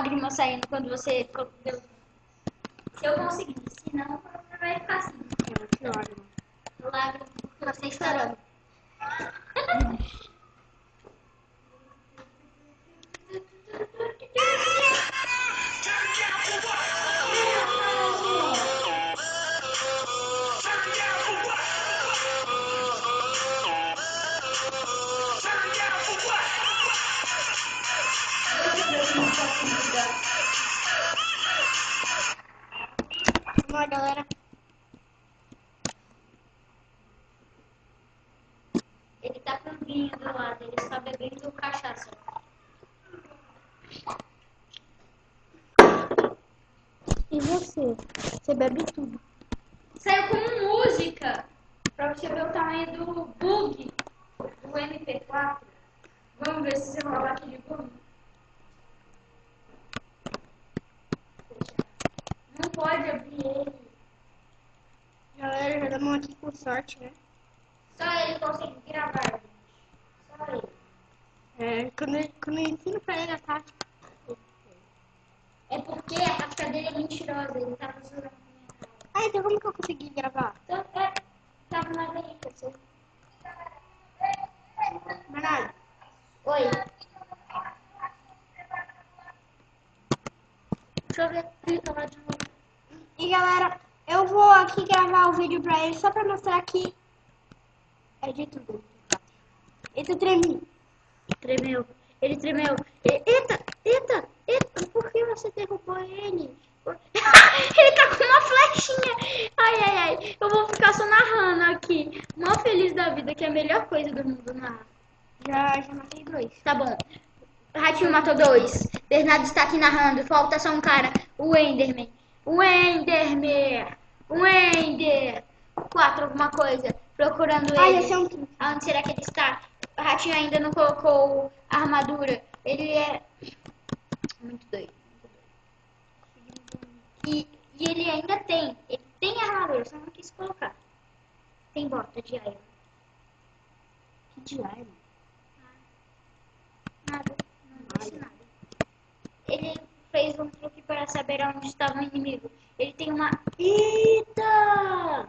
lágrima saindo quando você... Se eu conseguir, senão vai ficar assim. Lágrima, porque você está chorando. Vamos lá, galera. Ele tá com o vinho do lado, ele está bebendo cachaça. E você? Você bebe tudo. Saiu como música, pra você ver o tamanho do bug do MP4. Vamos ver se você rola aqui de bug. Não pode abrir ele. Galera, já damos aqui com sorte, né? Só ele consegue gravar, gente. Só ele. Quando eu ensino pra ele a tática. É porque a tática dele é mentirosa, ele tava zoando a minha cara. Ah, então como que eu consegui gravar? Então, tava na veia, você. Bernardo. Oi. Deixa eu ver, clica lá de novo. E galera, eu vou aqui gravar o vídeo pra ele só pra mostrar que é de tudo. Eita, tremi. Tremeu. Ele tremeu. Eita. Por que você derrubou ele? Ele tá com uma flechinha. Ai. Eu vou ficar só narrando aqui. Mó feliz da vida, que é a melhor coisa do mundo narrar. Já matei 2. Tá bom. Ratinho matou 2. Bernardo está aqui narrando. Falta só um cara. O Enderman. O Ender. 4, alguma coisa. Procurando ele. Esse é um... Onde será que ele está? O Ratinho ainda não colocou a armadura. Ele é muito doido. E ele ainda tem. Ele tem armadura, só não quis colocar. Tem bota de iron. Que de iron? Nada. Não disse nada. Ele fez um truque para saber onde estava o inimigo. Ele tem uma... Eita!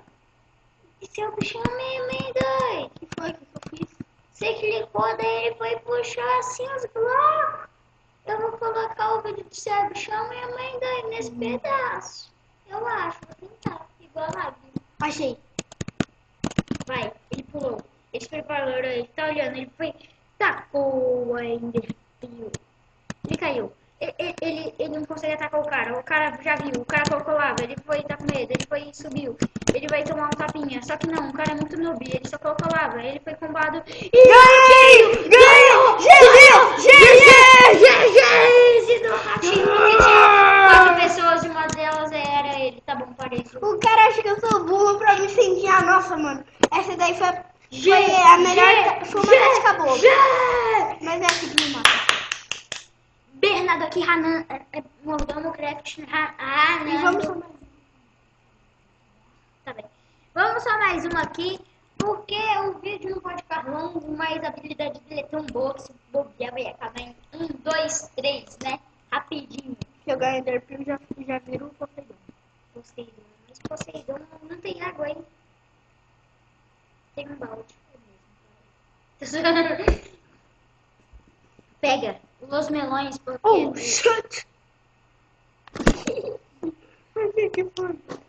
Esse é o bichão mesmo, hein, doido? O que foi que eu fiz? Você clicou, daí ele foi puxar assim os blocos. Eu vou colocar o vídeo do seu bichão mesmo, hein, doido, nesse pedaço. Eu acho, vou tentar. Igual lá, viu? Achei. Vai, ele pulou. Ele se preparou, ele tá olhando, ele foi... Tacou ainda. Ele caiu. Ele não consegue atacar o cara já viu, o cara colocou lava, ele foi, tá com medo, ele foi e subiu, ele vai tomar um tapinha, só que não, o cara é muito noob, ele só colocou lava, ele foi combado e... Ganhou! GG do Ratinho, porque tinha 4 pessoas e uma delas era ele, tá bom, parei. O cara acha que eu sou burro pra me sentir, nossa, mano, essa daí foi a melhor, foi uma tática boa, mas é assim que me mata. Bernardo aqui, Hanan, Mordomo Craft, Hanan. E vamos só mais. Tá bem. Vamos só mais uma aqui, porque o vídeo não pode ficar longo, mas a habilidade dele é tão boa que se bobear vai acabar em 1, 2, 3, né? Rapidinho. Se eu ganhar Enderpearl, já vira o Poseidon. Mas Poseidon não tem água, hein? Tem um balde. Pega os melões, porque... Oh, shit! Por que foi? Porque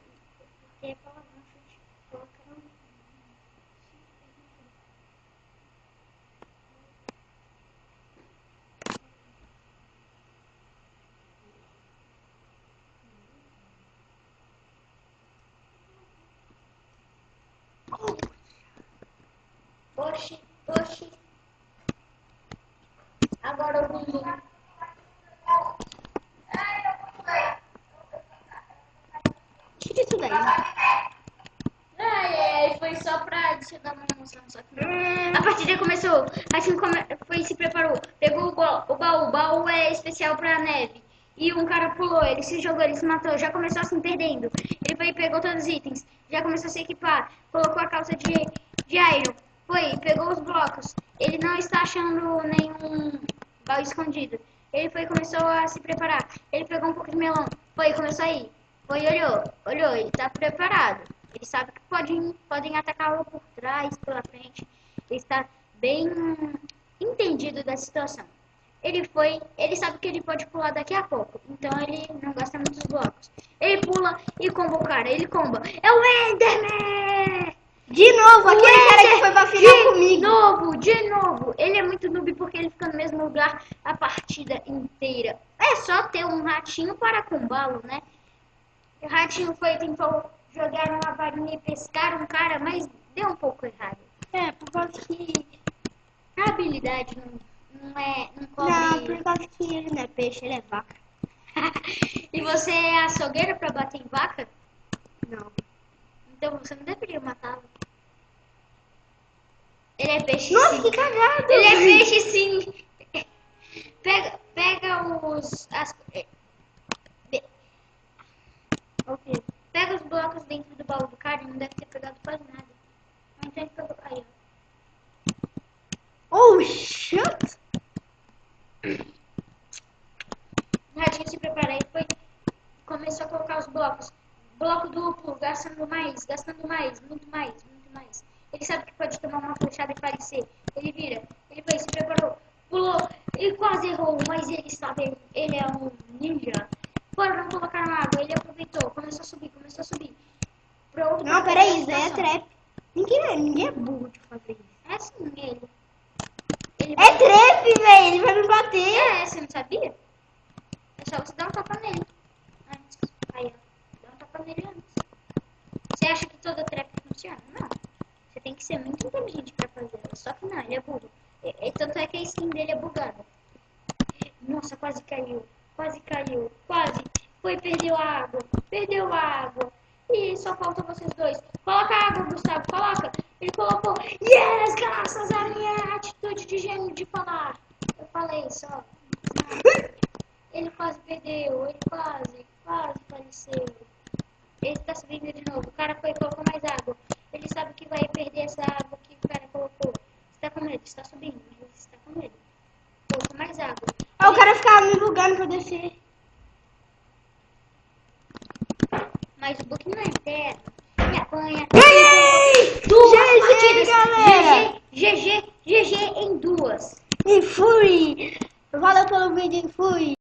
Oxi. Agora eu vou... Tira isso daí. Foi só pra adicionar uma emoção. Só que... A partida começou. Assim foi se preparou. Pegou o baú. O baú é especial pra neve. E um cara pulou, ele se jogou, ele se matou. Já começou assim perdendo. Ele foi e pegou todos os itens. Já começou a se equipar. Colocou a calça de iron. Foi, pegou os blocos. Ele não está achando nenhum baú escondido. Ele foi e começou a se preparar. Ele pegou um pouco de melão. Foi e começou a ir. Foi e olhou. Ele tá preparado. Ele sabe que podem atacá-lo por trás, pela frente. Ele está bem entendido da situação. Ele sabe que ele pode pular daqui a pouco. Então ele não gasta muitos blocos. Ele pula e comba o cara. Ele comba. É o Enderman! De novo, aquele cara que foi pra final comigo. De novo. Ele é muito noob porque ele fica no mesmo lugar a partida inteira. É só ter um ratinho para combá-lo, né? O ratinho tentou jogar uma varinha e pescar um cara, mas deu um pouco errado. Por causa que... A habilidade não cobre... Não, por causa que ele não é peixe, ele é vaca. E você é açougueiro pra bater em vaca? Não. Então você não deveria matá-lo. Ele é peixe Nossa, sim. que cagado. Ele é peixe sim. Pega Ok. Pega os blocos dentro do baú do cara e não deve ter pegado quase nada. Então ele pegou. Aí, ó. Oh, shit. O ratinho se prepara e começou a colocar os blocos. Bloco duplo, gastando mais, muito mais. Ele sabe que pode tomar uma flechada e parecer. Ele vira, ele foi, se preparou, pulou e quase errou, mas ele sabe, ele é um ninja. Bora, vamos colocar na água. Ele aproveitou, começou a subir. Pronto. Não, peraí, isso daí é trap. Ninguém é burro de fazer isso. É sim, ele. É trap, velho, ele vai me bater. É, você não sabia? É só você dar um tapa nele. Antes. Aí, ó. Dá um tapa nele antes. Você acha que toda trap funciona? Não. Você tem que ser muito inteligente pra fazer. Só que não, ele é burro. Tanto é que a skin dele é bugada. Nossa, quase caiu. Perdeu a água. E só faltam vocês dois. Coloca a água, Gustavo, coloca. Ele colocou. Yes, graças à minha atitude de gênio de falar. Eu falei só. Ele quase perdeu, ele quase faleceu. Ele tá subindo de novo. O cara foi e colocou mais água. Ele sabe que vai perder essa água que o cara colocou. Está com medo, está subindo, mas está com medo. Colocou mais água. O cara ficava me bugando pra eu descer. Mas o Book não é eterno. Ele apanha. Ganhei!